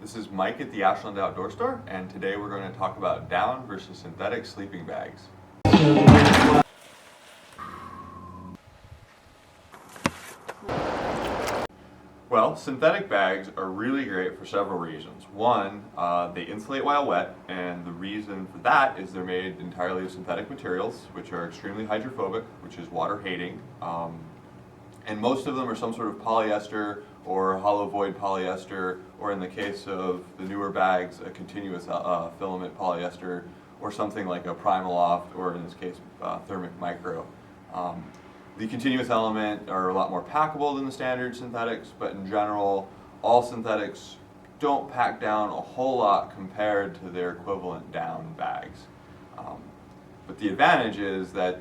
This is Mike at the Ashland Outdoor Store, and today we're going to talk about down versus synthetic sleeping bags. Well, synthetic bags are really great for several reasons. One, they insulate while wet, and the reason for that is they're made entirely of synthetic materials, which are extremely hydrophobic, which is water hating. And most of them are some sort of polyester or hollow void polyester, or in the case of the newer bags, a continuous filament polyester, or something like a Primaloft, or in this case, Thermic Micro. The continuous element are a lot more packable than the standard synthetics, but in general, all synthetics don't pack down a whole lot compared to their equivalent down bags. But the advantage is that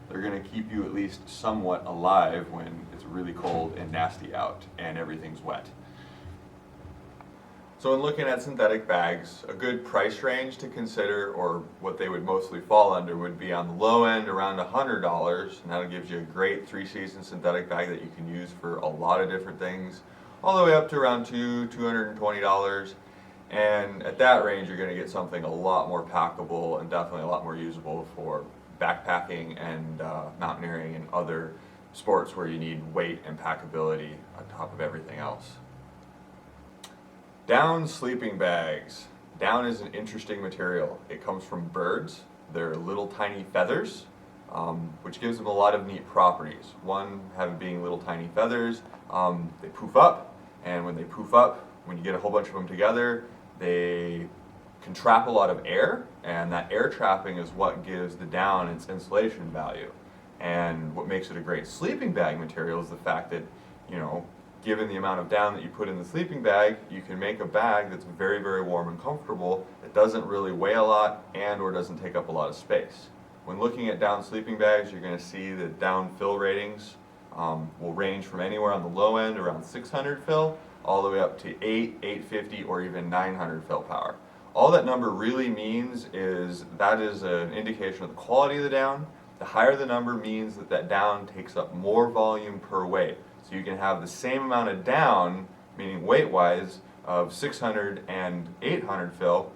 they're going to keep you at least somewhat alive when it's really cold and nasty out and everything's wet. So in looking at synthetic bags, a good price range to consider, or what they would mostly fall under, would be on the low end around $100, and that'll give you a great 3-season synthetic bag that you can use for a lot of different things, all the way up to around $220. And at that range, you're going to get something a lot more packable and definitely a lot more usable for backpacking and mountaineering and other sports where you need weight and packability on top of everything else. Down sleeping bags. Down is an interesting material. It comes from birds. They're little tiny feathers, which gives them a lot of neat properties. One, having being little tiny feathers, they poof up, and when they poof up, when you get a whole bunch of them together, they can trap a lot of air, and that air trapping is what gives the down its insulation value. And what makes it a great sleeping bag material is the fact that, given the amount of down that you put in the sleeping bag, you can make a bag that's very, very warm and comfortable, that doesn't really weigh a lot and or doesn't take up a lot of space. When looking at down sleeping bags, you're going to see that down fill ratings will range from anywhere on the low end, around 600 fill, all the way up to 850, or even 900 fill power. All that number really means is that is an indication of the quality of the down. The higher the number means that that down takes up more volume per weight. So you can have the same amount of down, meaning weight-wise, of 600 and 800 fill,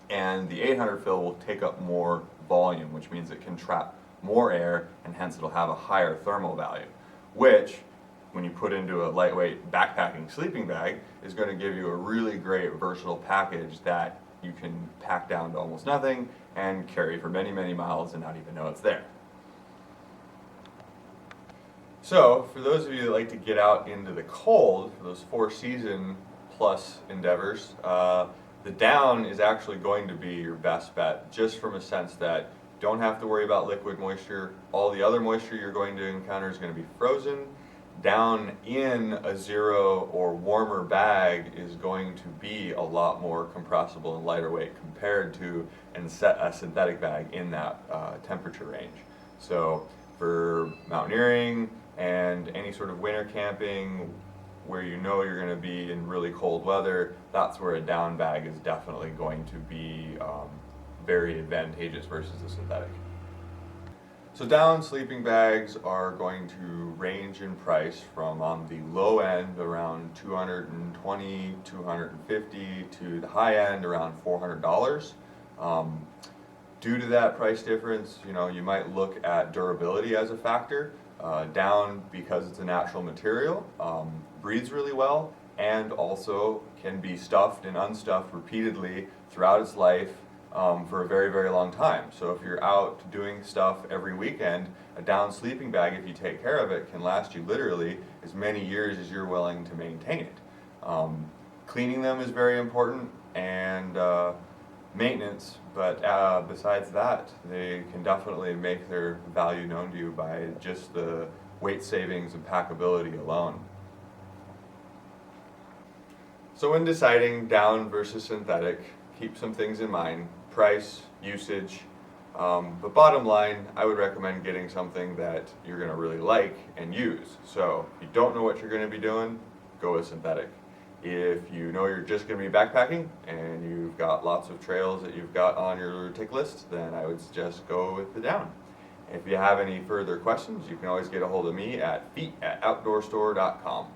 and the 800 fill will take up more volume, which means it can trap more air, and hence it'll have a higher thermal value, which, when you put into a lightweight backpacking sleeping bag, is going to give you a really great versatile package that you can pack down to almost nothing and carry for many, many miles and not even know it's there. So, for those of you that like to get out into the cold, for those 4-season plus endeavors, the down is actually going to be your best bet, just from a sense that you don't have to worry about liquid moisture. All the other moisture you're going to encounter is going to be frozen. Down in a 0 or warmer bag is going to be a lot more compressible and lighter weight compared to a synthetic bag in that temperature range. So for mountaineering and any sort of winter camping where you're going to be in really cold weather, that's where a down bag is definitely going to be very advantageous versus the synthetic. So down sleeping bags are going to range in price from on the low end around $220, $250 to the high end around $400. Due to that price difference, you might look at durability as a factor. Down, because it's a natural material, breathes really well, and also can be stuffed and unstuffed repeatedly throughout its life for a very, very long time. So if you're out doing stuff every weekend, a down sleeping bag, if you take care of it, can last you literally as many years as you're willing to maintain it. Cleaning them is very important, and maintenance, but besides that, they can definitely make their value known to you by just the weight savings and packability alone. So when deciding down versus synthetic, keep some things in mind: price, usage, but bottom line, I would recommend getting something that you're going to really like and use. So if you don't know what you're going to be doing, go with synthetic. If you know you're just going to be backpacking and you've got lots of trails that you've got on your tick list, then I would suggest go with the down. If you have any further questions, you can always get a hold of me at feet@outdoorstore.com.